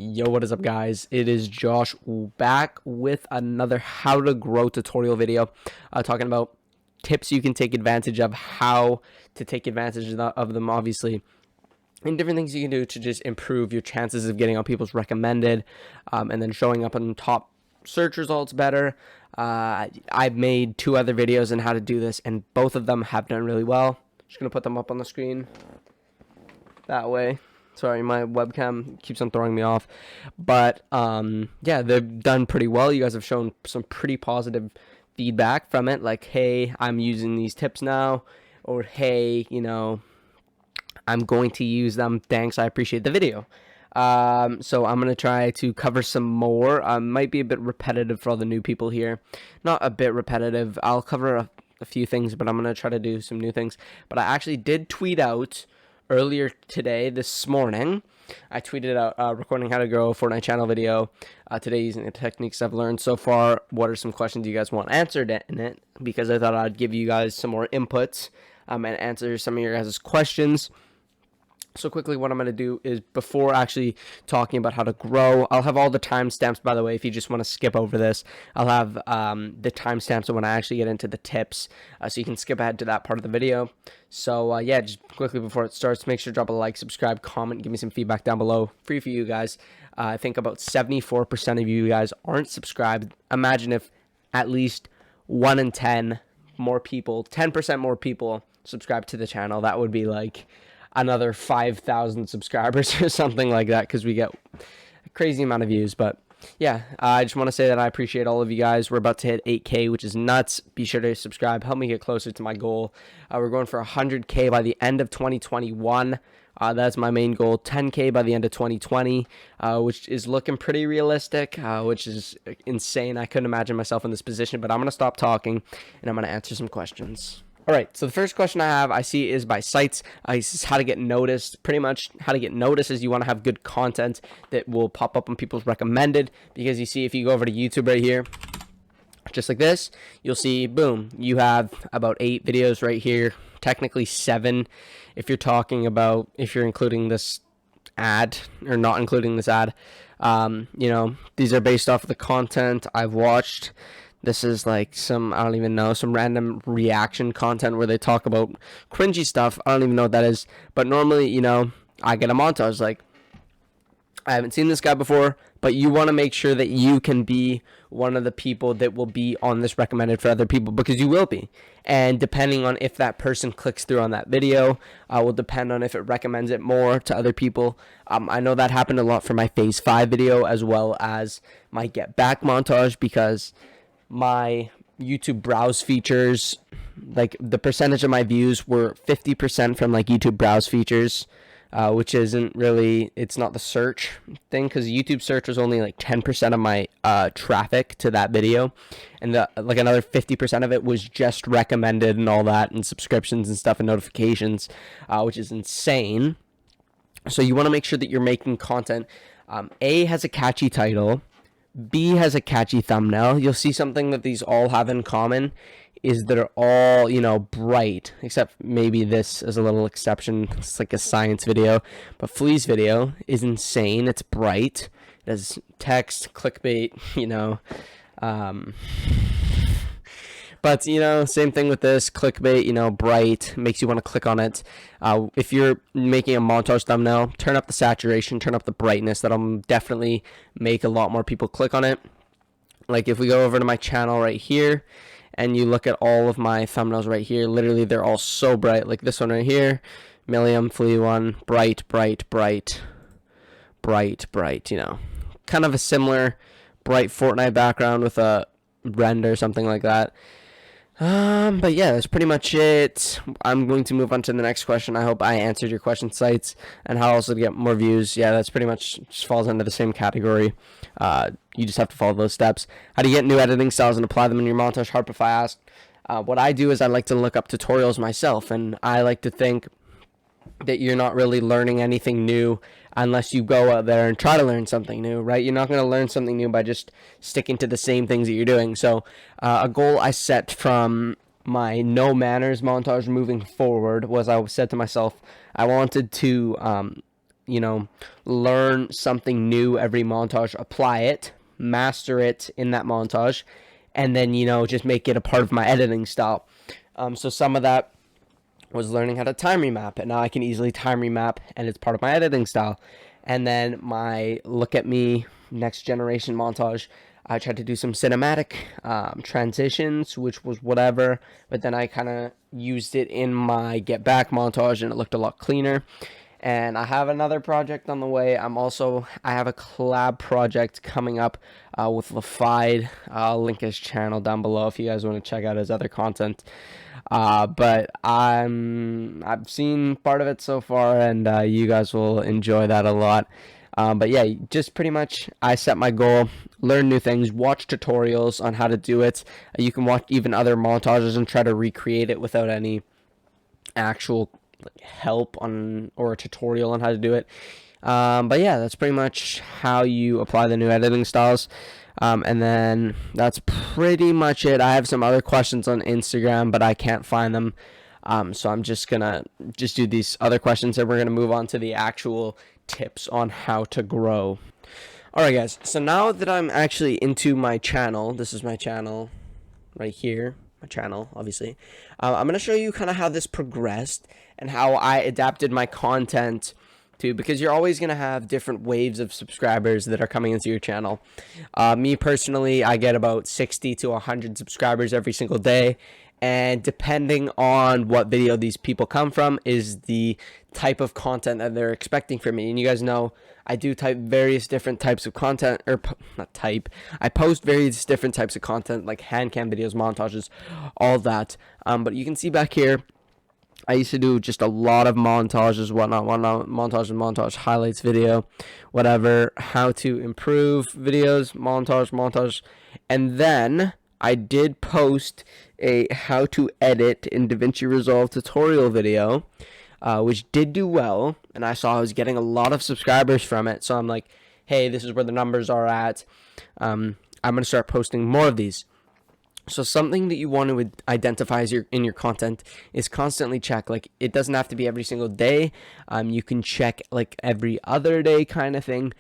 Yo, what is up, guys? It is Josh back with another how to grow tutorial video, talking about tips you can take advantage of, how to take advantage of them, obviously, and different things you can do to just improve your chances of getting on people's recommended, and then showing up on top search results better. I've made 2 other videos on how to do this, and both of them have done really well. Just gonna put them up on the screen that way. Sorry, my webcam keeps on throwing me off. But, yeah, they've done pretty well. You guys have shown some pretty positive feedback from it. Like, hey, I'm using these tips now. Or, hey, you know, I'm going to use them. Thanks, I appreciate the video. So I'm going to try to cover some more. Might be a bit repetitive for all the new people here. Not a bit repetitive. I'll cover a few things, but I'm going to try to do some new things. But I actually did tweet out earlier today, this morning, I tweeted out recording how to grow a Fortnite channel video today using the techniques I've learned so far. What are some questions you guys want answered in it? Because I thought I'd give you guys some more inputs and answer some of your guys' questions. So quickly, what I'm going to do is, before actually talking about how to grow, I'll have all the timestamps, by the way, if you just want to skip over this. I'll have the timestamps when I actually get into the tips, so you can skip ahead to that part of the video. So, yeah, just quickly before it starts, make sure to drop a like, subscribe, comment, give me some feedback down below. Free for you guys. I think about 74% of you guys aren't subscribed. Imagine if at least 1 in 10 more people, 10% more people subscribe to the channel. That would be like another 5,000 subscribers or something like that, because we get a crazy amount of views. But yeah, I just want to say that I appreciate all of you guys. We're about to hit 8K, which is nuts. Be sure to subscribe, help me get closer to my goal. We're going for 100K by the end of 2021. That's my main goal. 10K by the end of 2020, which is looking pretty realistic, which is insane. I couldn't imagine myself in this position. But I'm going to stop talking and I'm going to answer some questions. All right, so the first question I see is by sites. This is how to get noticed. Pretty much how to get noticed is you want to have good content that will pop up on people's recommended, because you see, if you go over to YouTube right here, just like this, you'll see, boom, you have about 8 videos right here, technically 7 if you're talking about, if you're including this ad or not including this ad. You know, these are based off of the content I've watched. This is like some, I don't even know, some random reaction content where they talk about cringy stuff. I don't even know what that is. But normally, you know, I get a montage like, I haven't seen this guy before, but you want to make sure that you can be one of the people that will be on this recommended for other people, because you will be. And depending on if that person clicks through on that video, will depend on if it recommends it more to other people. I know that happened a lot for my Phase 5 video, as well as my Get Back montage, because my YouTube browse features, like the percentage of my views were 50% from like YouTube browse features, which isn't really, it's not the search thing, because YouTube search was only like 10% of my traffic to that video, and like another 50% of it was just recommended and all that, and subscriptions and stuff and notifications, which is insane. So you want to make sure that you're making content. A, has a catchy title. B, has a catchy thumbnail. You'll see something that these all have in common is they're all, you know, bright, except maybe this is a little exception. It's like a science video, but Flea's video is insane. It's bright. It has text, clickbait, you know. But, you know, same thing with this, clickbait, you know, bright, makes you want to click on it. If you're making a montage thumbnail, turn up the saturation, turn up the brightness. That'll definitely make a lot more people click on it. Like if we go over to my channel right here, and you look at all of my thumbnails right here, literally they're all so bright. Like this one right here, Milliam, Flea one, bright, bright, bright, bright, bright, you know. Kind of a similar bright Fortnite background with a render, something like that. But yeah, that's pretty much it. I'm going to move on to the next question. I hope I answered your question, sites, and how also to get more views. Yeah, that's pretty much just falls under the same category. You just have to follow those steps. How to get new editing styles and apply them in your montage? Harp if I ask. What I do is I like to look up tutorials myself, and I like to think that you're not really learning anything new unless you go out there and try to learn something new, right? You're not going to learn something new by just sticking to the same things that you're doing. So a goal I set from my no manners montage moving forward was, I said to myself, I wanted to learn something new every montage, apply it, master it in that montage, and then, just make it a part of my editing style. So some of that was learning how to time remap, and now I can easily time remap, and it's part of my editing style. And then my look at me next generation montage, I tried to do some cinematic transitions, which was whatever, but then I kind of used it in my get back montage, and it looked a lot cleaner. And I have another project on the way. I have a collab project coming up with LaFide. I'll link his channel down below if you guys want to check out his other content. But I've seen part of it so far, and you guys will enjoy that a lot. But yeah, just pretty much I set my goal, learn new things, watch tutorials on how to do it. You can watch even other montages and try to recreate it without any actual help on or a tutorial on how to do it. But yeah, that's pretty much how you apply the new editing styles. And then that's pretty much it. I have some other questions on Instagram, but I can't find them. So I'm just gonna do these other questions, and we're gonna move on to the actual tips on how to grow. Alright guys, so now that I'm actually into my channel, this is my channel right here, my channel obviously, I'm going to show you kind of how this progressed and how I adapted my content to, because you're always going to have different waves of subscribers that are coming into your channel. Me personally, I get about 60 to 100 subscribers every single day, and depending on what video these people come from is the type of content that they're expecting from me. And you guys know I do type various different types of content, or not type, I post various different types of content like hand cam videos, montages, all that. But you can see back here, I used to do just a lot of montages, whatnot, montage and montage highlights video, whatever, how to improve videos, montage, and then I did post a how to edit in DaVinci Resolve tutorial video, which did do well, and I saw I was getting a lot of subscribers from it, so I'm like, hey, this is where the numbers are at. I'm going to start posting more of these. So something that you want to identify as in your content is constantly check. Like, it doesn't have to be every single day. You can check like every other day kind of thing.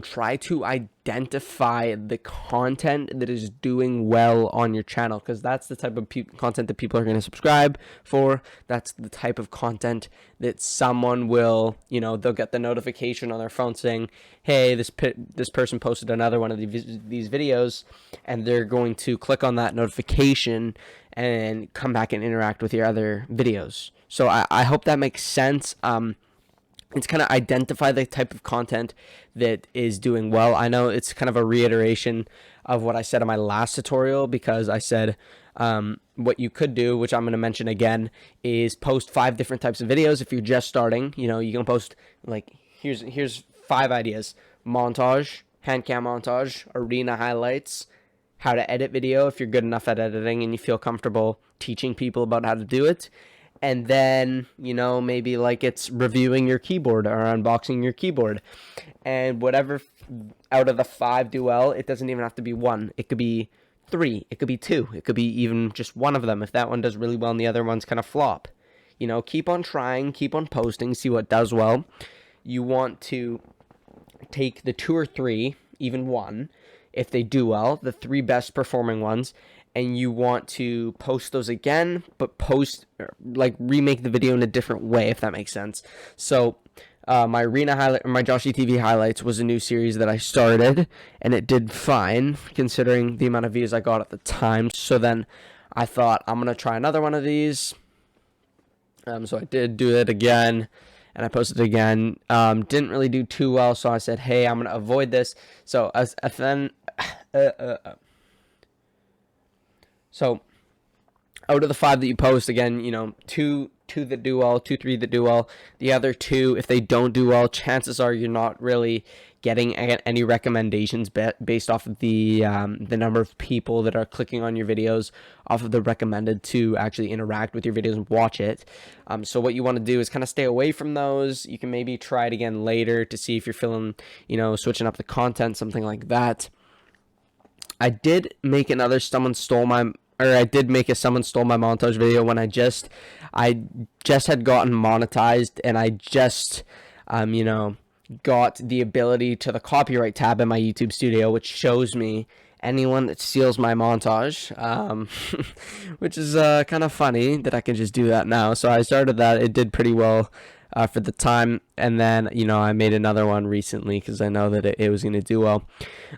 Try to identify the content that is doing well on your channel, because that's the type of content that people are going to subscribe for. That's the type of content that someone will, they'll get the notification on their phone saying, hey, this person posted another one of these videos, and they're going to click on that notification and come back and interact with your other videos. So I hope that makes sense. It's kind of identify the type of content that is doing well. I know it's kind of a reiteration of what I said in my last tutorial, because I said what you could do, which I'm going to mention again, is post 5 different types of videos. If you're just starting, you can post like, here's 5 ideas: montage, hand cam montage, arena highlights, how to edit video if you're good enough at editing and you feel comfortable teaching people about how to do it. And then, maybe like it's reviewing your keyboard or unboxing your keyboard. And whatever out of the 5 do well, it doesn't even have to be 1. It could be 3. It could be 2. It could be even just one of them if that one does really well and the other one's kind of flop. Keep on trying, keep on posting, see what does well. You want to take the 2 or 3, even 1, if they do well, the 3 best performing ones, and you want to post those again, but remake the video in a different way, if that makes sense. So my arena highlight, or my joshyytv highlights, was a new series that I started, and it did fine considering the amount of views I got at the time. So then I thought, I'm gonna try another one of these. So I did do it again, and I posted it again. Didn't really do too well, so I said, hey, I'm gonna avoid this. So So out of the 5 that you post, again, 2 that do well, 2, 3 that do well. The other 2, if they don't do well, chances are you're not really getting any recommendations based off of the number of people that are clicking on your videos, off of the recommended to actually interact with your videos and watch it. So what you want to do is kind of stay away from those. You can maybe try it again later to see if you're feeling, switching up the content, something like that. I did make another someone stole my montage video when I just had gotten monetized, and I just got the ability to the copyright tab in my YouTube studio, which shows me anyone that steals my montage, which is kind of funny that I can just do that now. So I started that. It did pretty well for the time, and then I made another one recently because I know that it was going to do well.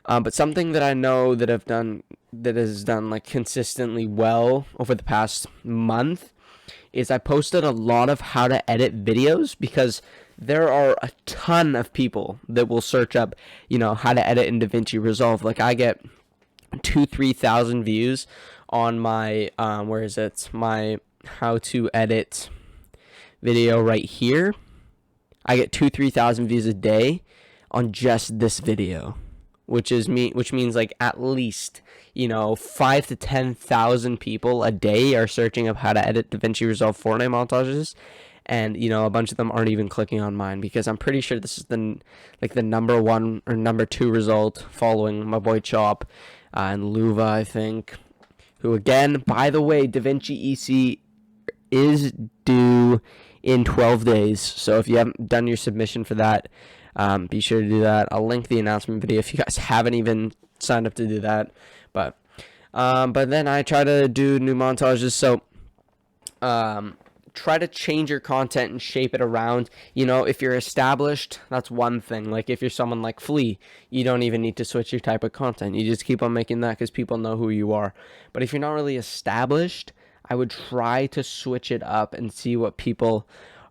But something that I know that has done like consistently well over the past month is I posted a lot of how to edit videos, because there are a ton of people that will search up, how to edit in DaVinci Resolve. Like I get 2,000-3,000 views on my my how to edit video right here. I get 2,000-3,000 views a day on just this video, which means like at least 5,000 to 10,000 people a day are searching up how to edit DaVinci Resolve Fortnite montages, and a bunch of them aren't even clicking on mine, because I'm pretty sure this is the number 1 or number 2 result, following my boy Chop and Luva, I think, who, again, by the way, DaVinci EC is due in 12 days. So if you haven't done your submission for that, be sure to do that. I'll link the announcement video if you guys haven't even signed up to do that. But then I try to do new montages. So try to change your content and shape it around. If you're established, that's one thing. Like if you're someone like Flea, you don't even need to switch your type of content. You just keep on making that because people know who you are. But if you're not really established, I would try to switch it up and see what people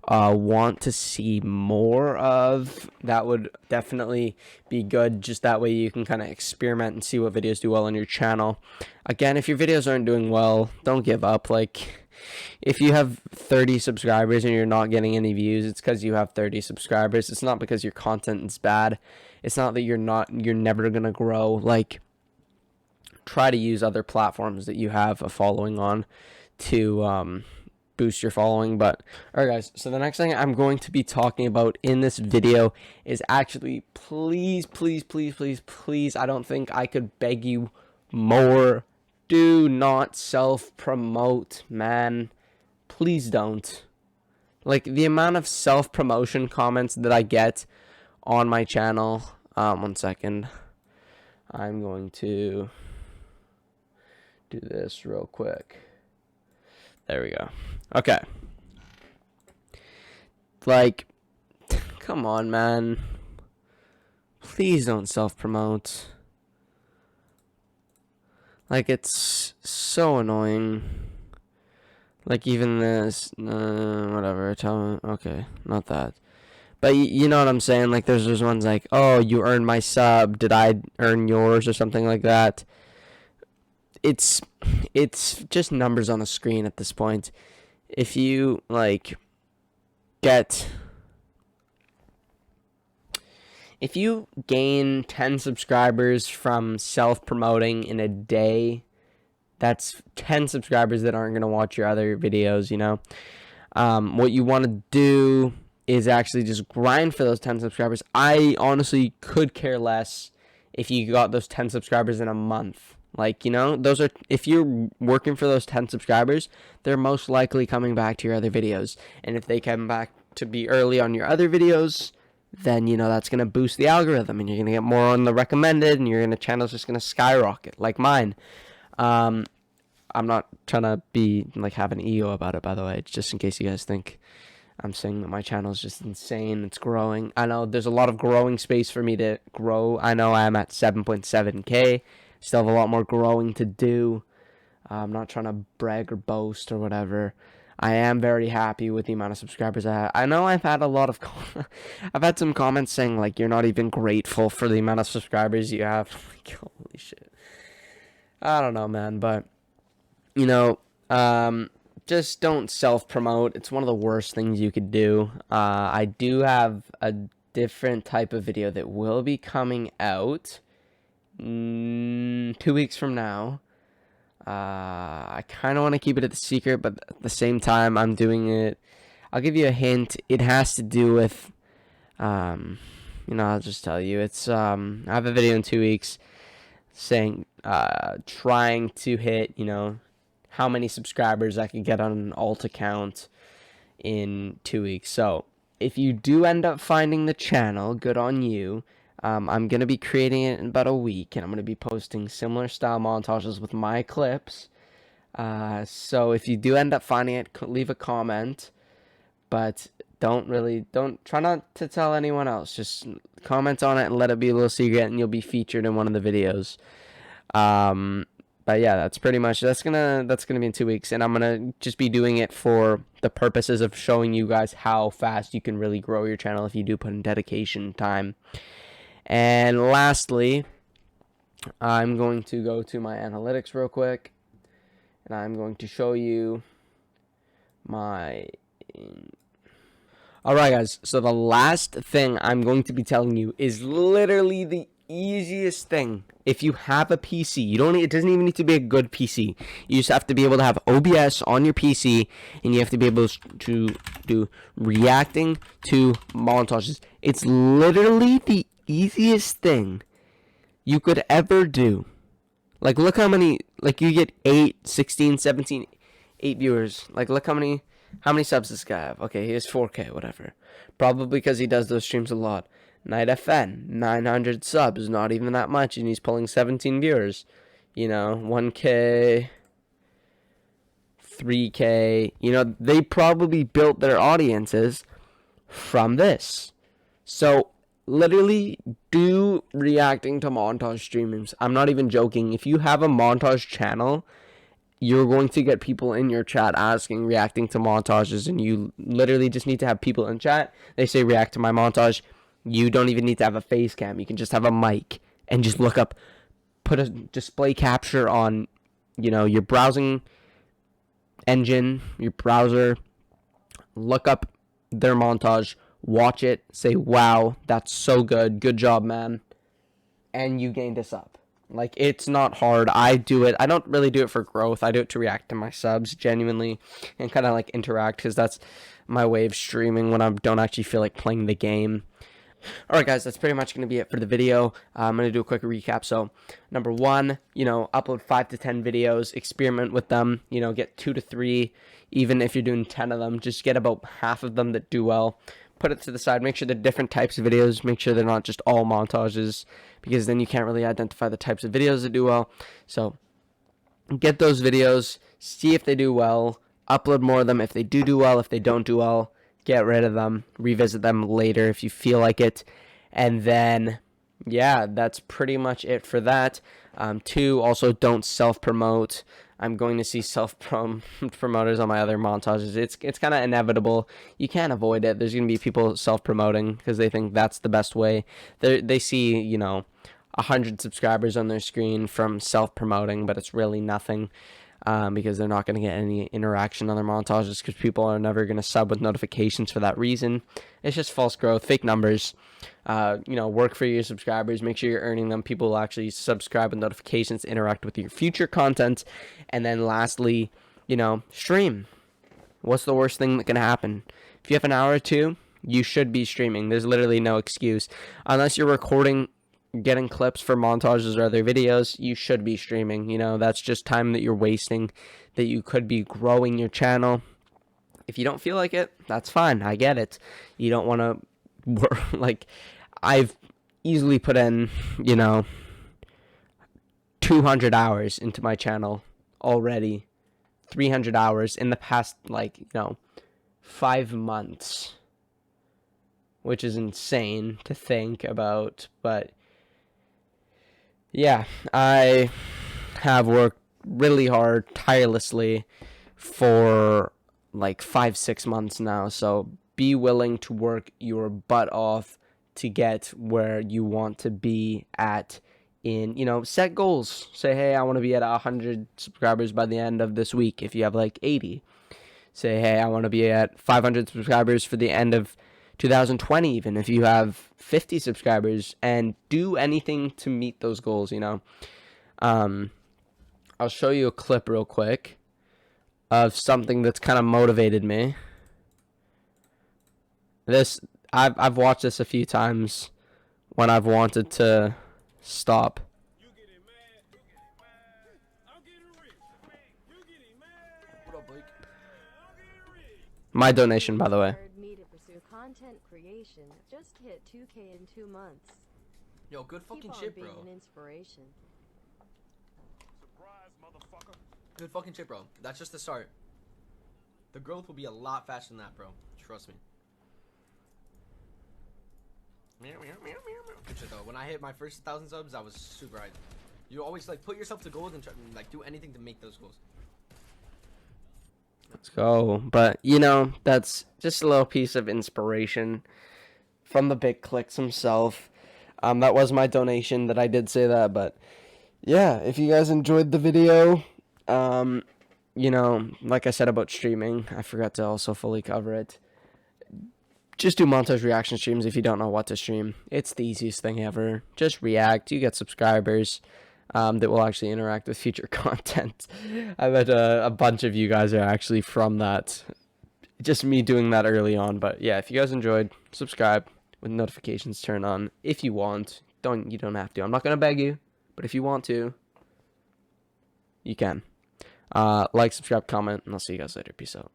want to see more of. That would definitely be good. Just that way you can kind of experiment and see what videos do well on your channel. Again, if your videos aren't doing well, don't give up. Like, if you have 30 subscribers and you're not getting any views, it's because you have 30 subscribers. It's not because your content is bad. It's not that you're never gonna grow. Like, try to use other platforms that you have a following on to boost your following. But alright guys, so the next thing I'm going to be talking about in this video is actually, please, I don't think I could beg you more, do not self-promote, man. Please don't. Like, the amount of self-promotion comments that I get on my channel. One second. I'm going to do this real quick. There we go. Okay. Like, come on, man. Please don't self-promote. Like, it's so annoying. Like, even this, whatever, tell me, okay, not that. But you know what I'm saying? Like, there's those ones like, oh, you earned my sub, did I earn yours, or something like that. It's just numbers on a screen at this point. If you, like, if you gain 10 subscribers from self-promoting in a day, that's 10 subscribers that aren't going to watch your other videos, What you want to do is actually just grind for those 10 subscribers. I honestly could care less if you got those 10 subscribers in a month. Like, those are, if you're working for those 10 subscribers, they're most likely coming back to your other videos. And if they come back to be early on your other videos, then that's going to boost the algorithm, and you're going to get more on the recommended, and your channel's just going to skyrocket like mine. I'm not trying to be like have an ego about it, by the way, just in case you guys think I'm saying that my channel is just insane. It's growing. I know there's a lot of growing space for me to grow. I know I'm at 7.7K. Still have a lot more growing to do. I'm not trying to brag or boast or whatever. I am very happy with the amount of subscribers I have. I know I've had a lot of I've had some comments saying like you're not even grateful for the amount of subscribers you have. Like, holy shit. I don't know, man, but just don't self-promote. It's one of the worst things you could do. I do have a different type of video that will be coming out 2 weeks from now. I kind of want to keep it a secret, but at the same time, I'm doing it. I'll give you a hint. It has to do with, I'll just tell you. It's, I have a video in 2 weeks saying, trying to hit, how many subscribers I could get on an alt account in 2 weeks. So, if you do end up finding the channel, good on you. I'm going to be creating it in about a week, and I'm going to be posting similar style montages with my clips. So if you do end up finding it, leave a comment, but don't try not to tell anyone else. Just comment on it and let it be a little secret, and you'll be featured in one of the videos. But yeah, that's pretty much, that's gonna be in 2 weeks, and I'm gonna just be doing it for the purposes of showing you guys how fast you can really grow your channel if you do put in dedication time. And lastly, I'm going to go to my analytics real quick, and I'm going to show you my... Alright guys, so the last thing I'm going to be telling you is literally the easiest thing. If you have a PC, it doesn't even need to be a good PC. You just have to be able to have OBS on your PC, and you have to be able to do reacting to montages. It's literally the easiest thing you could ever do. Like, look how many, like, you get 8, 16, 17, 8 viewers. Like, look how many subs this guy have. Okay, he has 4K, whatever. Probably because he does those streams a lot. Night FN, 900 subs, not even that much, and he's pulling 17 viewers. You know, 1K, 3K. You know, they probably built their audiences from this. So, literally, do reacting to montage streams. I'm not even joking. If you have a montage channel, you're going to get people in your chat asking, reacting to montages, and you literally just need to have people in chat. They say, react to my montage. You don't even need to have a face cam. You can just have a mic and just look up, put a display capture on, you know, your browsing engine, your browser, look up their montage, watch it, say, wow, that's so good. Good job, man. And you gained a sub. Like, it's not hard. I do it. I don't really do it for growth. I do it to react to my subs, genuinely, and kind of, like, interact, because that's my way of streaming when I don't actually feel like playing the game. Alright guys, that's pretty much going to be it for the video. I'm going to do a quick recap. So, number 1, you know, upload 5 to 10 videos, experiment with them, you know, get 2 to 3, even if you're doing 10 of them, just get about half of them that do well. Put it to the side, make sure they're different types of videos, make sure they're not just all montages, because then you can't really identify the types of videos that do well. So, get those videos, see if they do well, upload more of them if they do well. If they don't do well, get rid of them, revisit them later if you feel like it. And then, yeah, that's pretty much it for that. 2, also don't self-promote. I'm going to see self-promoters on my other montages. It's kind of inevitable. You can't avoid it. There's going to be people self-promoting because they think that's the best way. They see, you know, 100 subscribers on their screen from self-promoting, but it's really nothing. Because they're not going to get any interaction on their montages, because people are never going to sub with notifications for that reason. It's just false growth, fake numbers. You know, work for your subscribers, make sure you're earning them. People will actually subscribe with notifications, interact with your future content. And then lastly, you know, stream. What's the worst thing that can happen? If you have an hour or two, you should be streaming. There's literally no excuse. Unless you're recording, getting clips for montages or other videos, you should be streaming. You know, that's just time that you're wasting, that you could be growing your channel. If you don't feel like it, that's fine. I get it. You don't want to work. Like, I've easily put in, you know, 200 hours into my channel already. 300 hours in the past, like, you know, 5 months, which is insane to think about. But yeah, I have worked really hard, tirelessly, for like 5-6 months now. So be willing to work your butt off to get where you want to be at. In, you know, set goals. Say, hey, I want to be at 100 subscribers by the end of this week. If you have like 80, say, hey, I want to be at 500 subscribers for the end of 2020, even if you have 50 subscribers, and do anything to meet those goals. You know, I'll show you a clip real quick of something that's kind of motivated me. This, I've watched this a few times when I've wanted to stop. My donation, by the way. Me to pursue content dedication. Just hit 2K in 2 months. Yo, good fucking Keep on shit, being bro. an inspiration. Surprise, motherfucker. Good fucking shit, bro. That's just the start. The growth will be a lot faster than that, bro. Trust me. Good shit, though. When I hit my first 1,000 subs, I was super hyped. You always like put yourself to goals and try, like do anything to make those goals. Let's go. But you know, that's just a little piece of inspiration from the big clicks himself. That was my donation that I did say that, but yeah, if you guys enjoyed the video, you know, like I said about streaming, I forgot to also fully cover it. Just do montage reaction streams if you don't know what to stream. It's the easiest thing ever. Just react. You get subscribers that will actually interact with future content. I bet a bunch of you guys are actually from that. Just me doing that early on. But yeah, if you guys enjoyed, subscribe with notifications turned on if you want. You don't have to. I'm not gonna beg you, but if you want to, you can. Like, subscribe, comment, and I'll see you guys later. Peace out.